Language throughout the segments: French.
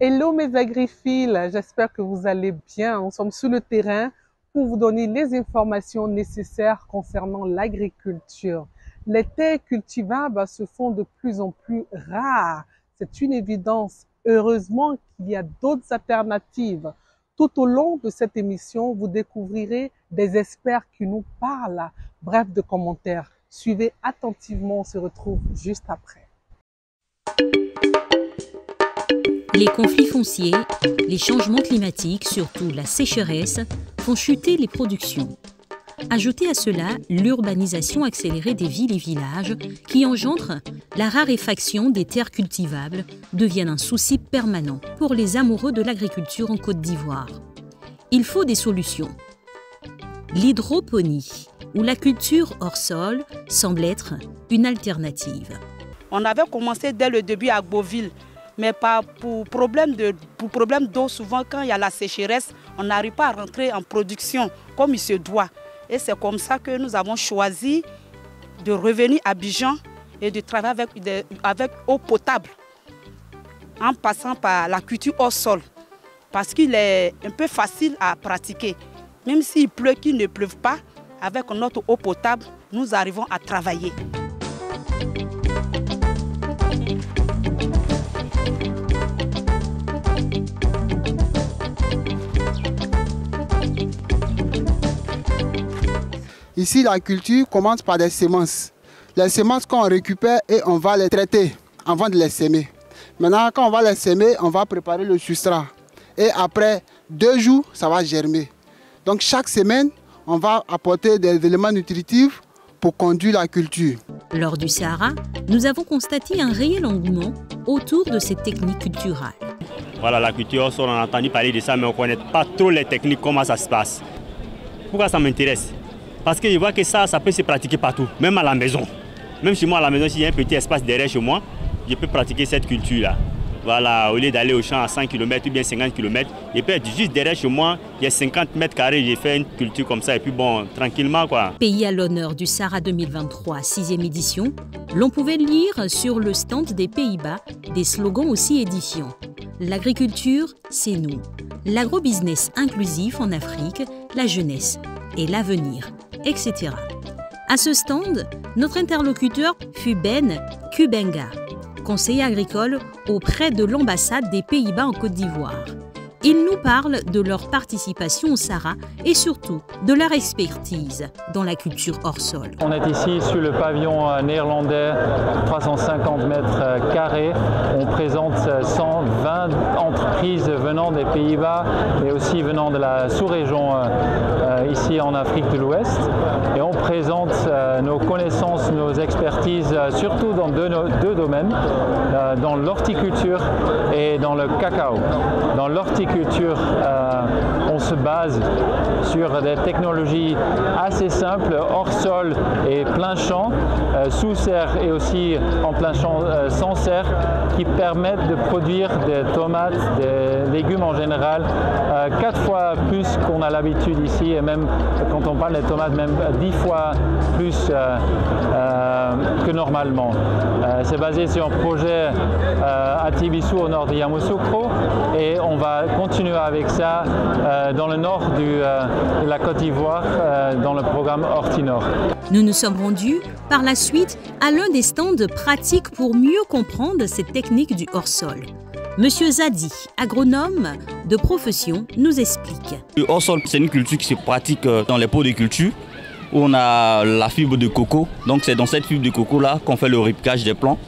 Hello mes agriphiles, j'espère que vous allez bien. Nous sommes sur le terrain pour vous donner les informations nécessaires concernant l'agriculture. Les terres cultivables se font de plus en plus rares. C'est une évidence. Heureusement qu'il y a d'autres alternatives. Tout au long de cette émission, vous découvrirez des experts qui nous parlent. Bref de commentaires. Suivez attentivement, on se retrouve juste après. Les conflits fonciers, les changements climatiques, surtout la sécheresse, font chuter les productions. Ajoutez à cela l'urbanisation accélérée des villes et villages qui engendre la raréfaction des terres cultivables deviennent un souci permanent pour les amoureux de l'agriculture en Côte d'Ivoire. Il faut des solutions. L'hydroponie, ou la culture hors sol, semble être une alternative. On avait commencé dès le début à Beauville, mais pour problème d'eau, souvent quand il y a la sécheresse, on n'arrive pas à rentrer en production comme il se doit. Et c'est comme ça que nous avons choisi de revenir à Abidjan et de travailler avec eau potable, en passant par la culture hors sol, parce qu'il est un peu facile à pratiquer. Même s'il pleut, qu'il ne pleuve pas, avec notre eau potable, nous arrivons à travailler. Ici, la culture commence par des semences. Les semences qu'on récupère et on va les traiter avant de les semer. Maintenant, quand on va les semer, on va préparer le substrat. Et après 2 jours, ça va germer. Donc chaque semaine, on va apporter des éléments nutritifs pour conduire la culture. Lors du Sahara, nous avons constaté un réel engouement autour de ces techniques culturelles. Voilà, la culture, on a entendu parler de ça, mais on ne connaît pas trop les techniques, comment ça se passe. Pourquoi ça m'intéresse? Parce que je vois que ça peut se pratiquer partout, même à la maison. Même chez moi à la maison, s'il y a un petit espace derrière chez moi, je peux pratiquer cette culture-là. Voilà, au lieu d'aller au champ à 100 km ou bien 50 km, je peux être juste derrière chez moi, il y a 50 mètres carrés, j'ai fait une culture comme ça et puis bon, tranquillement quoi. Pays à l'honneur du Sahara 2023, 6e édition, l'on pouvait lire sur le stand des Pays-Bas des slogans aussi édifiants. L'agriculture, c'est nous. L'agrobusiness inclusif en Afrique, la jeunesse et l'avenir, etc. À ce stand, notre interlocuteur fut Ben Kubenga, conseiller agricole auprès de l'ambassade des Pays-Bas en Côte d'Ivoire. Il nous parle de leur participation au Sahara et surtout de leur expertise dans la culture hors sol. On est ici sur le pavillon néerlandais, 350 mètres carrés. On présente 120 entreprises venant des Pays-Bas et aussi venant de la sous-région ici en Afrique de l'Ouest. Et on présente nos connaissances, nos expertises, surtout dans deux domaines, dans l'horticulture et dans le cacao. Dans l'horticulture, on se base sur des technologies assez simples, hors sol et plein champ, sous serre et aussi en plein champ sans serre, qui permettent de produire des tomates, des légumes en général, 4 fois plus qu'on a l'habitude ici, et même quand on parle des tomates, même 10 fois plus que normalement. C'est basé sur un projet à Tibissou au nord de Yamoussoukro, et on va continuer avec ça dans le nord de la Côte d'Ivoire, dans le programme Hortinor. Nous nous sommes rendus par la suite à l'un des stands pratiques pour mieux comprendre cette technique du hors-sol. Monsieur Zadi, agronome de profession, nous explique. Le hors-sol, c'est une culture qui se pratique dans les pots de culture où on a la fibre de coco. Donc c'est dans cette fibre de coco-là qu'on fait le repiquage des plants.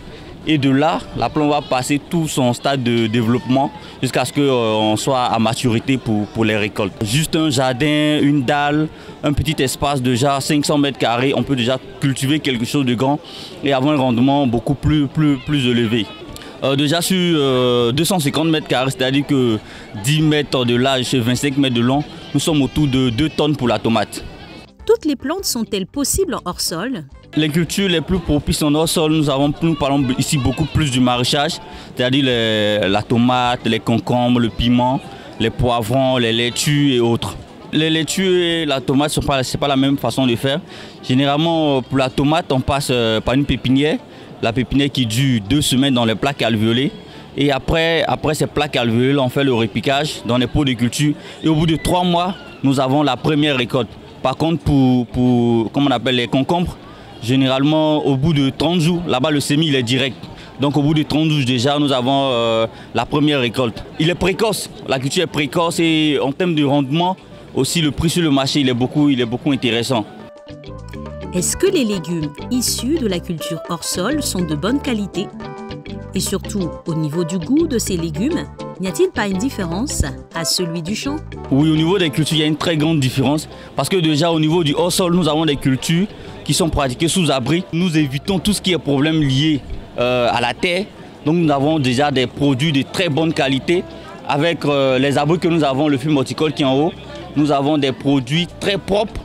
Et de là, la plante va passer tout son stade de développement jusqu'à ce qu'on soit à maturité pour les récoltes. Juste un jardin, une dalle, un petit espace de déjà 500 mètres carrés, on peut déjà cultiver quelque chose de grand et avoir un rendement beaucoup plus élevé. Déjà sur 250 mètres carrés, c'est-à-dire que 10 mètres de large et 25 mètres de long, nous sommes autour de 2 tonnes pour la tomate. Toutes les plantes sont-elles possibles en hors-sol? Les cultures les plus propices en hors-sol, nous parlons ici beaucoup plus du maraîchage, c'est-à-dire la tomate, les concombres, le piment, les poivrons, les laitues et autres. Les laitues et la tomate, ce n'est pas la même façon de faire. Généralement, pour la tomate, on passe par une pépinière la pépinière qui dure 2 semaines dans les plaques alvéolées. Et après ces plaques alvéolées, on fait le repiquage dans les pots de culture. Et au bout de 3 mois, nous avons la première récolte. Par contre, pour comment on appelle les concombres, généralement au bout de 30 jours, là-bas le semis il est direct. Donc au bout de 30 jours déjà, nous avons la première récolte. Il est précoce, la culture est précoce et en termes de rendement, aussi le prix sur le marché il est beaucoup intéressant. Est-ce que les légumes issus de la culture hors sol sont de bonne qualité? Et surtout, au niveau du goût de ces légumes, n'y a-t-il pas une différence à celui du champ? Oui, au niveau des cultures, il y a une très grande différence. Parce que déjà, au niveau du hors sol, nous avons des cultures qui sont pratiquées sous abri. Nous évitons tout ce qui est problème lié à la terre. Donc nous avons déjà des produits de très bonne qualité. Avec les abris que nous avons, le fumier horticole qui est en haut, nous avons des produits très propres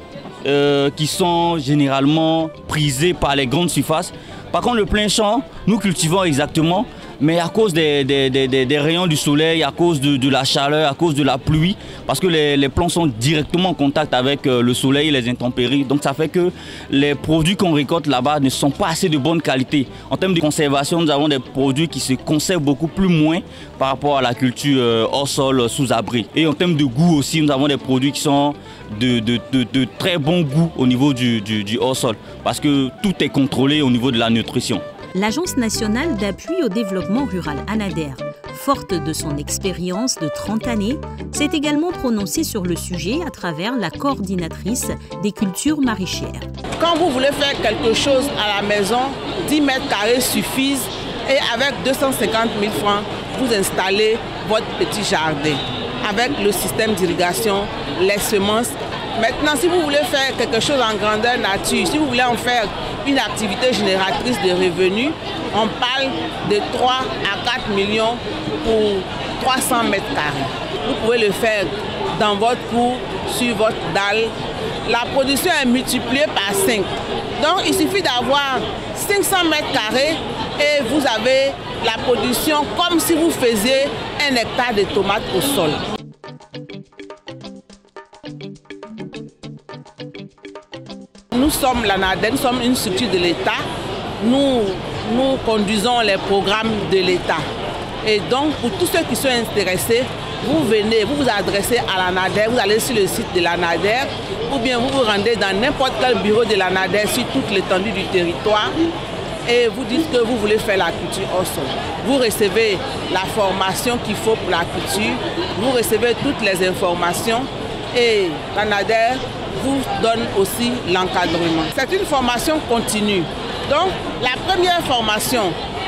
qui sont généralement prisés par les grandes surfaces. Par contre, le plein champ, nous cultivons exactement, mais à cause des rayons du soleil, à cause de la chaleur, à cause de la pluie, parce que les plants sont directement en contact avec le soleil et les intempéries. Donc ça fait que les produits qu'on récolte là-bas ne sont pas assez de bonne qualité. En termes de conservation, nous avons des produits qui se conservent beaucoup plus moins par rapport à la culture hors sol, sous abri. Et en termes de goût aussi, nous avons des produits qui sont de très bon goût au niveau du hors sol, parce que tout est contrôlé au niveau de la nutrition. L'Agence nationale d'appui au développement rural ANADER, forte de son expérience de 30 années, s'est également prononcée sur le sujet à travers la coordinatrice des cultures maraîchères. Quand vous voulez faire quelque chose à la maison, 10 mètres carrés suffisent et avec 250 000 francs, vous installez votre petit jardin avec le système d'irrigation, les semences. Maintenant, si vous voulez faire quelque chose en grandeur nature, si vous voulez en faire une activité génératrice de revenus, on parle de 3 à 4 millions pour 300 mètres carrés. Vous pouvez le faire dans votre cour, sur votre dalle. La production est multipliée par 5. Donc il suffit d'avoir 500 mètres carrés et vous avez la production comme si vous faisiez 1 hectare de tomates au sol. Nous sommes l'ANADER, nous sommes une structure de l'État. Nous conduisons les programmes de l'État. Et donc, pour tous ceux qui sont intéressés, vous venez, vous vous adressez à l'ANADER, vous allez sur le site de l'ANADER, ou bien vous vous rendez dans n'importe quel bureau de l'ANADER sur toute l'étendue du territoire et vous dites que vous voulez faire la culture hors sol. Vous recevez la formation qu'il faut pour la culture, vous recevez toutes les informations et l'ANADER vous donne aussi l'encadrement. C'est une formation continue. Donc, la première formation,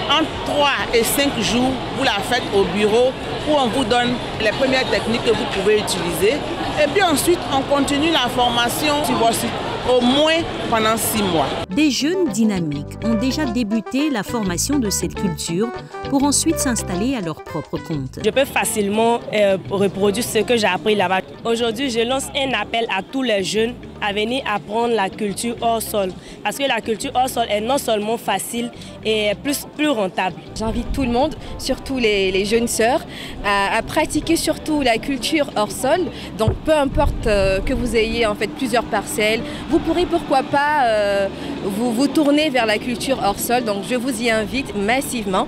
entre 3 et 5 jours, vous la faites au bureau où on vous donne les premières techniques que vous pouvez utiliser. Et puis ensuite, on continue la formation sur votre site, au moins pendant 6 mois. Des jeunes dynamiques ont déjà débuté la formation de cette culture pour ensuite s'installer à leur propre compte. Je peux facilement reproduire ce que j'ai appris là-bas. Aujourd'hui, je lance un appel à tous les jeunes à venir apprendre la culture hors sol. Parce que la culture hors sol est non seulement facile et plus rentable. J'invite tout le monde, surtout les jeunes sœurs, à pratiquer surtout la culture hors sol. Donc peu importe que vous ayez en fait plusieurs parcelles, vous pourrez pourquoi pas vous tourner vers la culture hors sol. Donc je vous y invite massivement.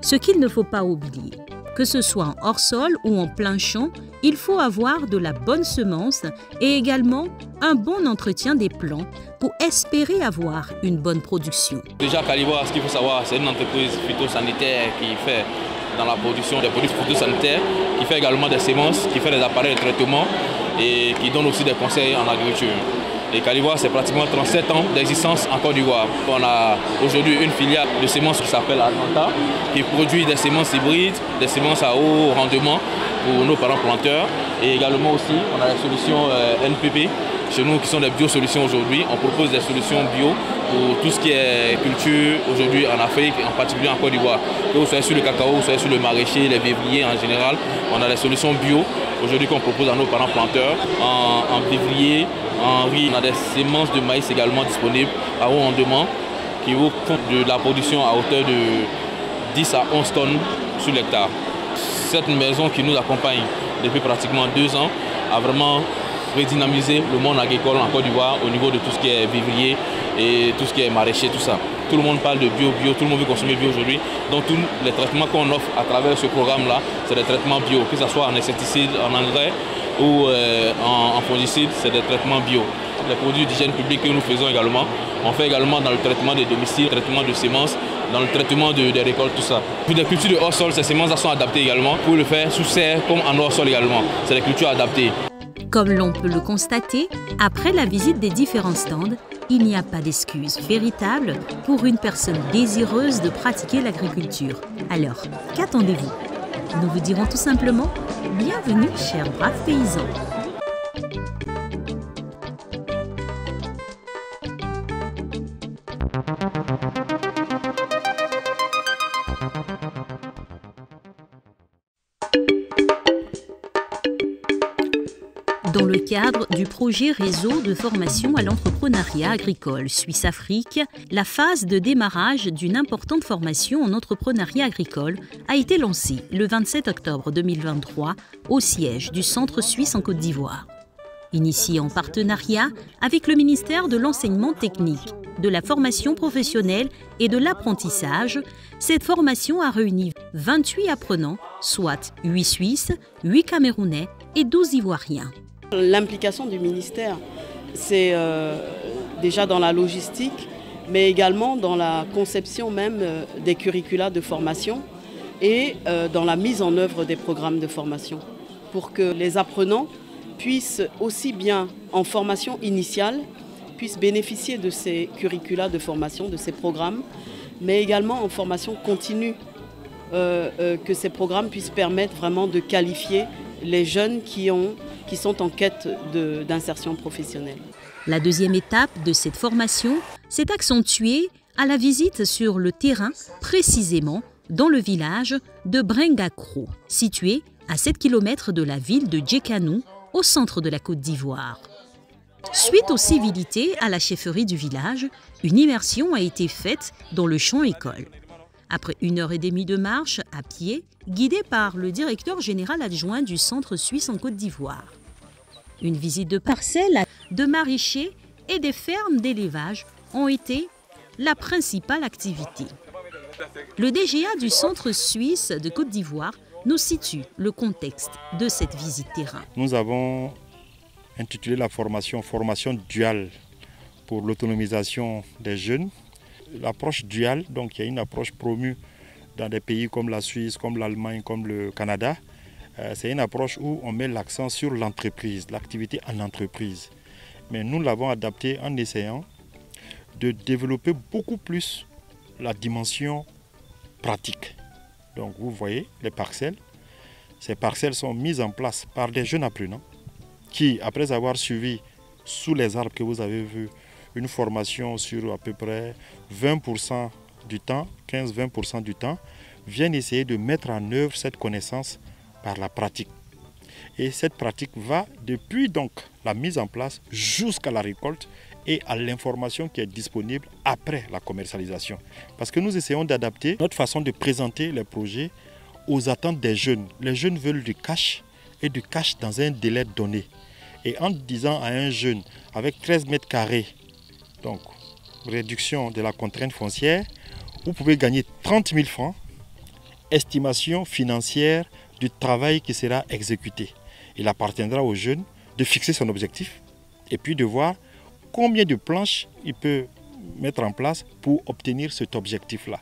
Ce qu'il ne faut pas oublier, que ce soit en hors-sol ou en plein champ, il faut avoir de la bonne semence et également un bon entretien des plants pour espérer avoir une bonne production. Déjà, Calivoire, ce qu'il faut savoir, c'est une entreprise phytosanitaire qui fait dans la production des produits phytosanitaires, qui fait également des semences, qui fait des appareils de traitement et qui donne aussi des conseils en agriculture. Et Calivoire, c'est pratiquement 37 ans d'existence en Côte d'Ivoire. On a aujourd'hui une filiale de semences qui s'appelle Atlanta, qui produit des semences hybrides, des semences à haut rendement pour nos parents planteurs. Et également aussi, on a la solution NPP, chez nous qui sont des biosolutions aujourd'hui. On propose des solutions bio pour tout ce qui est culture aujourd'hui en Afrique, en particulier en Côte d'Ivoire. Que vous soyez sur le cacao, vous soyez sur le maraîcher, les vivriers en général, on a des solutions bio aujourd'hui qu'on propose à nos parents planteurs en vivrier, en riz. On a des semences de maïs également disponibles à haut rendement qui font de la production à hauteur de 10 à 11 tonnes sur l'hectare. Cette maison qui nous accompagne depuis pratiquement 2 ans a vraiment redynamisé le monde agricole en Côte d'Ivoire au niveau de tout ce qui est vivrier et tout ce qui est maraîcher, tout ça. Tout le monde parle de bio, tout le monde veut consommer bio aujourd'hui. Donc tous les traitements qu'on offre à travers ce programme-là, c'est des traitements bio, que ce soit en insecticide, en engrais ou en fongicide, c'est des traitements bio. Les produits d'hygiène publique que nous faisons également, on fait également dans le traitement des domiciles, traitement de semences, dans le traitement des récoltes, tout ça. Pour des cultures de hors sol, ces semences sont adaptées également pour le faire sous serre comme en hors sol également. C'est des cultures adaptées. Comme l'on peut le constater, après la visite des différents stands, il n'y a pas d'excuse véritable pour une personne désireuse de pratiquer l'agriculture. Alors, qu'attendez-vous? Nous vous dirons tout simplement « Bienvenue, chers braves paysans ». Dans le cadre du projet Réseau de formation à l'entrepreneuriat agricole Suisse-Afrique, la phase de démarrage d'une importante formation en entrepreneuriat agricole a été lancée le 27 octobre 2023 au siège du Centre suisse en Côte d'Ivoire. Initiée en partenariat avec le ministère de l'Enseignement technique, de la formation professionnelle et de l'apprentissage, cette formation a réuni 28 apprenants, soit 8 Suisses, 8 Camerounais et 12 Ivoiriens. L'implication du ministère, c'est déjà dans la logistique, mais également dans la conception même des curricula de formation et dans la mise en œuvre des programmes de formation, pour que les apprenants puissent aussi bien en formation initiale, puissent bénéficier de ces curricula de formation, de ces programmes, mais également en formation continue, que ces programmes puissent permettre vraiment de qualifier les jeunes qui sont en quête d'insertion professionnelle. La deuxième étape de cette formation s'est accentuée à la visite sur le terrain, précisément dans le village de Bringakro, situé à 7 km de la ville de Djekanou, au centre de la Côte d'Ivoire. Suite aux civilités à la chefferie du village, une immersion a été faite dans le champ-école. Après 1h30 de marche à pied, guidée par le directeur général adjoint du Centre suisse en Côte d'Ivoire. Une visite de parcelles, de maraîchers et des fermes d'élevage ont été la principale activité. Le DGA du Centre suisse de Côte d'Ivoire nous situe le contexte de cette visite terrain. Nous avons intitulé la formation duale pour l'autonomisation des jeunes. L'approche duale, donc il y a une approche promue dans des pays comme la Suisse, comme l'Allemagne, comme le Canada. C'est une approche où on met l'accent sur l'entreprise, l'activité en entreprise. Mais nous l'avons adaptée en essayant de développer beaucoup plus la dimension pratique. Donc vous voyez les parcelles. Ces parcelles sont mises en place par des jeunes apprenants qui, après avoir suivi sous les arbres que vous avez vu, une formation sur à peu près 20% du temps, 15-20% du temps, viennent essayer de mettre en œuvre cette connaissance par la pratique. Et cette pratique va depuis donc la mise en place jusqu'à la récolte et à l'information qui est disponible après la commercialisation. Parce que nous essayons d'adapter notre façon de présenter les projets aux attentes des jeunes. Les jeunes veulent du cash et du cash dans un délai donné. Et en disant à un jeune avec 13 mètres carrés, donc réduction de la contrainte foncière, vous pouvez gagner 30 000 francs, estimation financière du travail qui sera exécuté. Il appartiendra au jeune de fixer son objectif et puis de voir combien de planches il peut mettre en place pour obtenir cet objectif-là.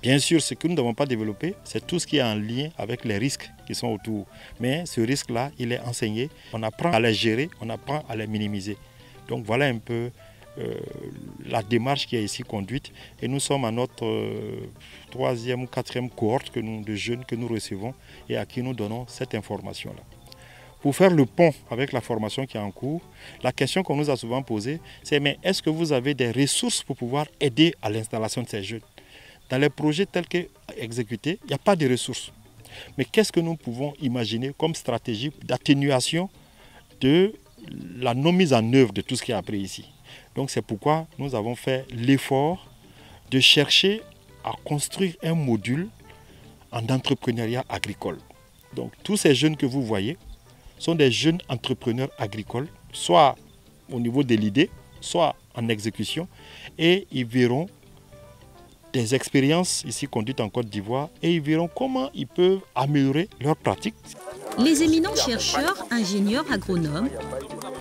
Bien sûr, ce que nous n'avons pas développé, c'est tout ce qui est en lien avec les risques qui sont autour. Mais ce risque-là, il est enseigné. On apprend à les gérer, on apprend à les minimiser. Donc voilà un peu la démarche qui est ici conduite. Et nous sommes à notre 3e ou 4e cohorte de jeunes que nous recevons et à qui nous donnons cette information-là. Pour faire le pont avec la formation qui est en cours, la question qu'on nous a souvent posée, c'est mais est-ce que vous avez des ressources pour pouvoir aider à l'installation de ces jeunes? Dans les projets tels qu'exécutés, il n'y a pas de ressources. Mais qu'est-ce que nous pouvons imaginer comme stratégie d'atténuation de la non-mise en œuvre de tout ce qui est appris ici? Donc c'est pourquoi nous avons fait l'effort de chercher à construire un module en entrepreneuriat agricole. Donc tous ces jeunes que vous voyez sont des jeunes entrepreneurs agricoles, soit au niveau de l'idée, soit en exécution, et ils verront des expériences ici conduites en Côte d'Ivoire et ils verront comment ils peuvent améliorer leurs pratiques. Les éminents chercheurs, ingénieurs, agronomes,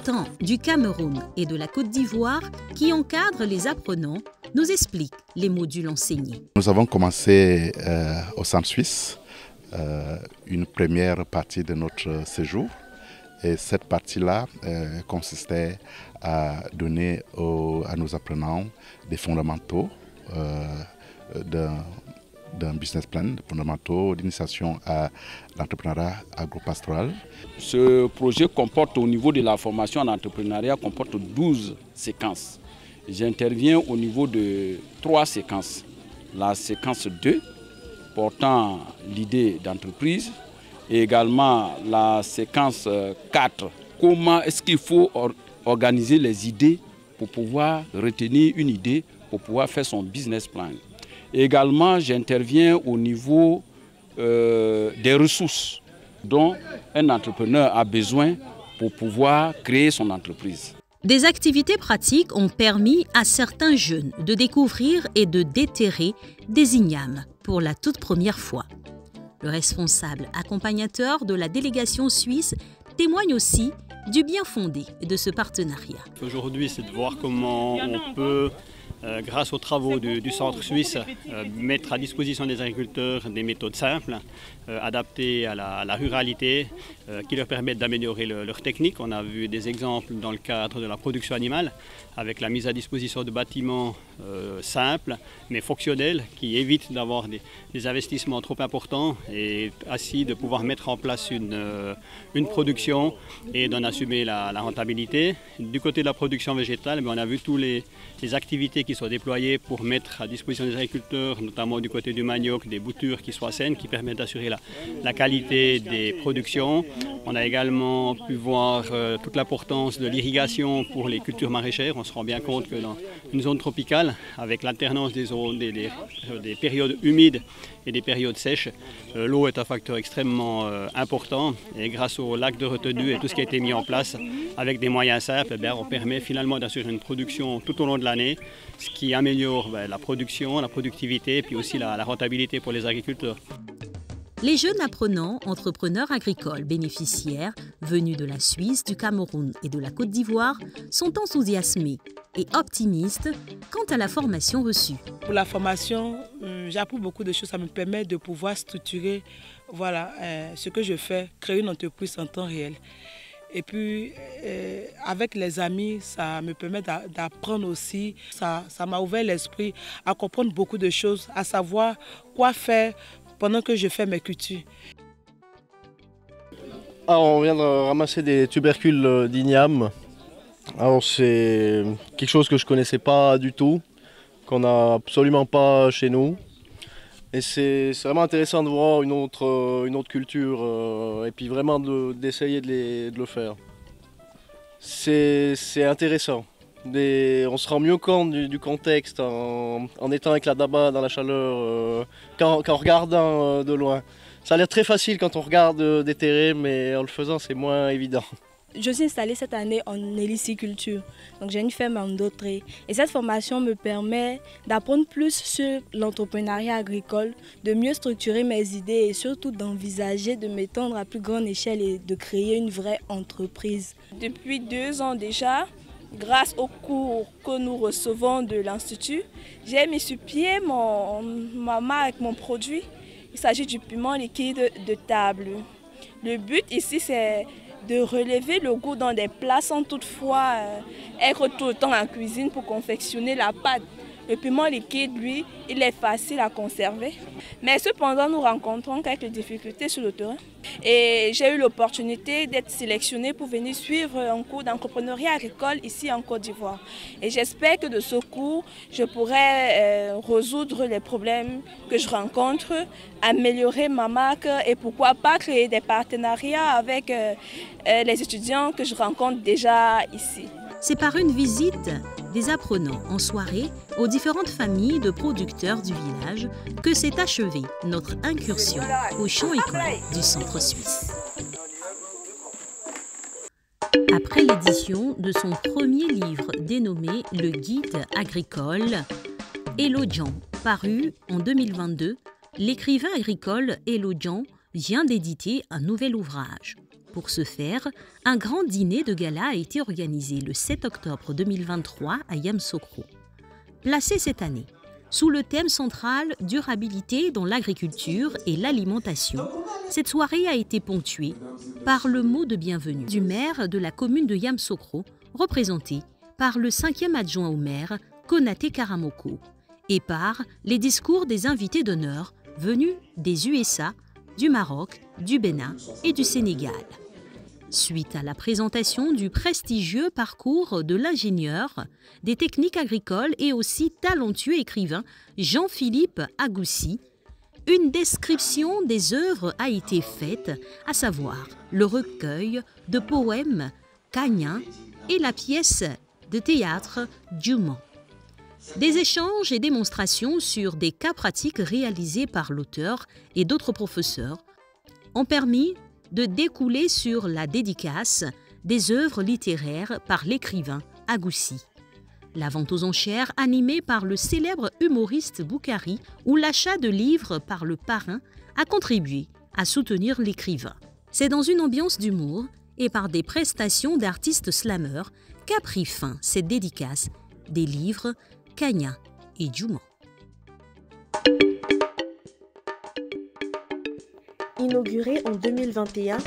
tant du Cameroun et de la Côte d'Ivoire, qui encadrent les apprenants, nous expliquent les modules enseignés. Nous avons commencé au centre suisse une première partie de notre séjour. Et cette partie-là consistait à donner à nos apprenants des fondamentaux d'un business plan, des fondamentaux d'initiation à l'entrepreneuriat agropastoral. Ce projet comporte au niveau de la formation en entrepreneuriat comporte 12 séquences. J'interviens au niveau de 3 séquences. La séquence 2 portant l'idée d'entreprise et également la séquence 4. Comment est-ce qu'il faut organiser les idées pour pouvoir retenir une idée, pour pouvoir faire son business plan. Et également, j'interviens au niveau des ressources dont un entrepreneur a besoin pour pouvoir créer son entreprise. Des activités pratiques ont permis à certains jeunes de découvrir et de déterrer des ignames pour la toute première fois. Le responsable accompagnateur de la délégation suisse témoigne aussi du bien fondé de ce partenariat. Aujourd'hui, c'est de voir comment on peut, grâce aux travaux du centre suisse, mettre à disposition des agriculteurs des méthodes simples, adaptées à la ruralité, qui leur permettent d'améliorer leur technique. On a vu des exemples dans le cadre de la production animale, avec la mise à disposition de bâtiments simples, mais fonctionnels, qui évitent d'avoir des investissements trop importants et ainsi de pouvoir mettre en place une production et d'en assumer la rentabilité. Du côté de la production végétale, on a vu toutes les activités qui sont déployées pour mettre à disposition des agriculteurs, notamment du côté du manioc, des boutures qui soient saines, qui permettent d'assurer la qualité des productions. On a également pu voir toute l'importance de l'irrigation pour les cultures maraîchères. On se rend bien compte que dans une zone tropicale, avec l'alternance des périodes humides et des périodes sèches, l'eau est un facteur extrêmement important. Et grâce au lac de retenue et tout ce qui a été mis en place, avec des moyens simples, on permet finalement d'assurer une production tout au long de l'année, ce qui améliore la production, la productivité et puis aussi la rentabilité pour les agriculteurs. Les jeunes apprenants, entrepreneurs agricoles bénéficiaires, venus de la Suisse, du Cameroun et de la Côte d'Ivoire, sont enthousiasmés et optimistes quant à la formation reçue. Pour la formation, j'apprends beaucoup de choses. Ça me permet de pouvoir structurer ce que je fais, créer une entreprise en temps réel. Et puis, avec les amis, ça me permet d'apprendre aussi. Ça m'a ouvert l'esprit à comprendre beaucoup de choses, à savoir quoi faire pendant que je fais mes cultures. Alors, on vient de ramasser des tubercules d'igname. Alors c'est quelque chose que je ne connaissais pas du tout, qu'on n'a absolument pas chez nous. Et c'est vraiment intéressant de voir une autre culture et puis vraiment d'essayer de le faire. C'est intéressant. On se rend mieux compte du contexte en étant avec la daba dans la chaleur, qu'en regardant de loin. Ça a l'air très facile quand on regarde des terrains, mais en le faisant c'est moins évident. Je suis installée cette année en héliciculture, donc j'ai une ferme en Dautré. Et cette formation me permet d'apprendre plus sur l'entrepreneuriat agricole, de mieux structurer mes idées et surtout d'envisager de m'étendre à plus grande échelle et de créer une vraie entreprise. Depuis 2 ans déjà, grâce aux cours que nous recevons de l'Institut, j'ai mis sur pied ma marque avec mon produit. Il s'agit du piment liquide de table. Le but ici, c'est de relever le goût dans des plats sans toutefois être tout le temps en cuisine pour confectionner la pâte. Le piment liquide, lui, il est facile à conserver. Mais cependant, nous rencontrons quelques difficultés sur le terrain. Et j'ai eu l'opportunité d'être sélectionnée pour venir suivre un cours d'entrepreneuriat agricole ici en Côte d'Ivoire. Et j'espère que de ce cours, je pourrai résoudre les problèmes que je rencontre, améliorer ma marque et pourquoi pas créer des partenariats avec les étudiants que je rencontre déjà ici. C'est par une visite des apprenants en soirée aux différentes familles de producteurs du village que s'est achevée notre incursion au champ-école du centre suisse. Après l'édition de son premier livre dénommé Le Guide agricole, Elodjan, paru en 2022, l'écrivain agricole Elodjan vient d'éditer un nouvel ouvrage. Pour ce faire, un grand dîner de gala a été organisé le 7 octobre 2023 à Yamoussoukro. Placé cette année sous le thème central « Durabilité dans l'agriculture et l'alimentation », cette soirée a été ponctuée par le mot de bienvenue du maire de la commune de Yamoussoukro, représenté par le 5e adjoint au maire, Konaté Karamoko, et par les discours des invités d'honneur venus des USA, du Maroc, du Bénin et du Sénégal. Suite à la présentation du prestigieux parcours de l'ingénieur des techniques agricoles et aussi talentueux écrivain Jean-Philippe Agoussi, une description des œuvres a été faite, à savoir le recueil de poèmes Kagna et la pièce de théâtre Djouman. Des échanges et démonstrations sur des cas pratiques réalisés par l'auteur et d'autres professeurs ont permis de découler sur la dédicace des œuvres littéraires par l'écrivain Agoussi. La vente aux enchères animée par le célèbre humoriste Boukari ou l'achat de livres par le parrain a contribué à soutenir l'écrivain. C'est dans une ambiance d'humour et par des prestations d'artistes slameurs qu'a pris fin cette dédicace des livres Kagna et Djouman. Inauguré en 2021,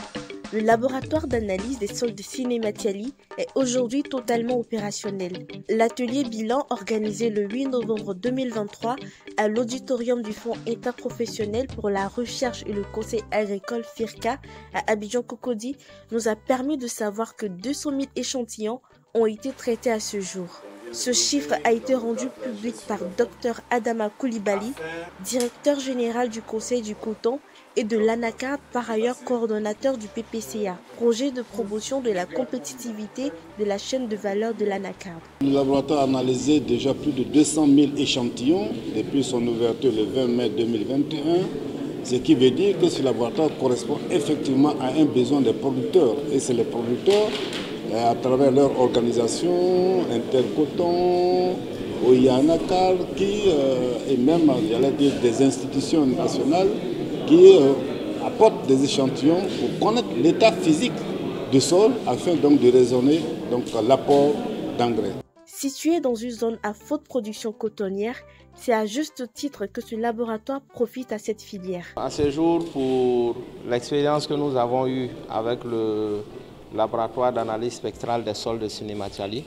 le laboratoire d'analyse des sols de Sinématiali est aujourd'hui totalement opérationnel. L'atelier bilan organisé le 8 novembre 2023 à l'auditorium du Fonds interprofessionnel pour la recherche et le conseil agricole FIRCA à Abidjan-Cocody nous a permis de savoir que 200 000 échantillons ont été traités à ce jour. Ce chiffre a été rendu public par Dr Adama Koulibaly, directeur général du Conseil du coton et de l'ANACARD, par ailleurs coordonnateur du PPCA, projet de promotion de la compétitivité de la chaîne de valeur de l'ANACARD. Le laboratoire a analysé déjà plus de 200 000 échantillons depuis son ouverture le 20 mai 2021, ce qui veut dire que ce laboratoire correspond effectivement à un besoin des producteurs. Et c'est les producteurs, à travers leur organisation, Intercoton, OIANACAR, et même, j'allais dire, des institutions nationales qui apportent des échantillons pour connaître l'état physique du sol afin donc de raisonner l'apport d'engrais. Situé dans une zone à forte production cotonnière, c'est à juste titre que ce laboratoire profite à cette filière. À ce jour, pour l'expérience que nous avons eue avec le laboratoire d'analyse spectrale des sols de Sinématiali,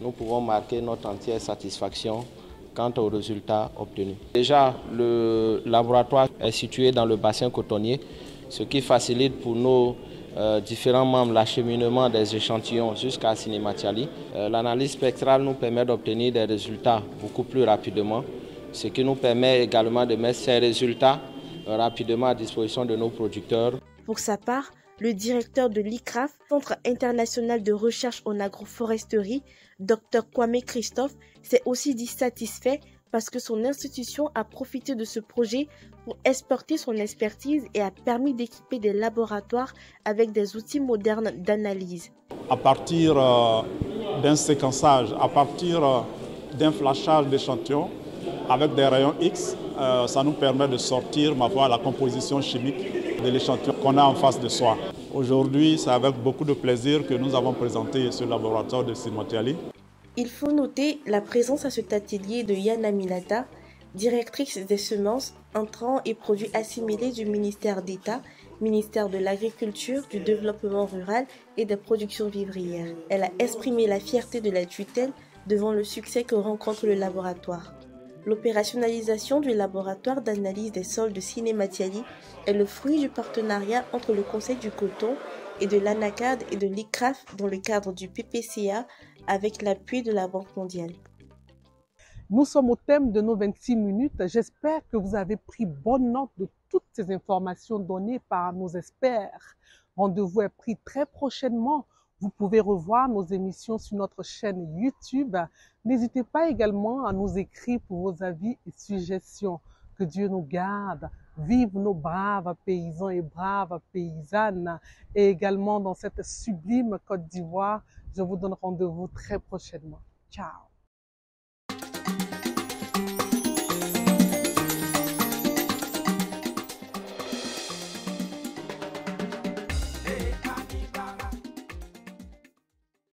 nous pouvons marquer notre entière satisfaction quant aux résultats obtenus. Déjà, le laboratoire est situé dans le bassin cotonnier, ce qui facilite pour nos différents membres l'acheminement des échantillons jusqu'à Sinématiali. L'analyse spectrale nous permet d'obtenir des résultats beaucoup plus rapidement, ce qui nous permet également de mettre ces résultats rapidement à disposition de nos producteurs. Pour sa part, le directeur de l'ICRAF, Centre international de recherche en agroforesterie, Dr Kwame Christophe, s'est aussi dit satisfait parce que son institution a profité de ce projet pour exporter son expertise et a permis d'équiper des laboratoires avec des outils modernes d'analyse. À partir d'un séquençage, à partir d'un flashage d'échantillons avec des rayons X, ça nous permet de sortir la composition chimique de l'échantillon qu'on a en face de soi. Aujourd'hui, c'est avec beaucoup de plaisir que nous avons présenté ce laboratoire de Sinématiali. Il faut noter la présence à cet atelier de Yana Milata, directrice des semences, intrants et produits assimilés du ministère d'État, ministère de l'Agriculture, du Développement rural et des productions vivrières. Elle a exprimé la fierté de la tutelle devant le succès que rencontre le laboratoire. L'opérationnalisation du laboratoire d'analyse des sols de Sinématiali est le fruit du partenariat entre le Conseil du coton et de l'ANACARD et de l'ICRAF dans le cadre du PPCA avec l'appui de la Banque mondiale. Nous sommes au thème de nos 26 minutes. J'espère que vous avez pris bonne note de toutes ces informations données par nos experts. Rendez-vous est pris très prochainement Vous pouvez revoir nos émissions sur notre chaîne YouTube. N'hésitez pas également à nous écrire pour vos avis et suggestions. Que Dieu nous garde. Vive nos braves paysans et braves paysannes. Et également dans cette sublime Côte d'Ivoire, je vous donne rendez-vous très prochainement. Ciao.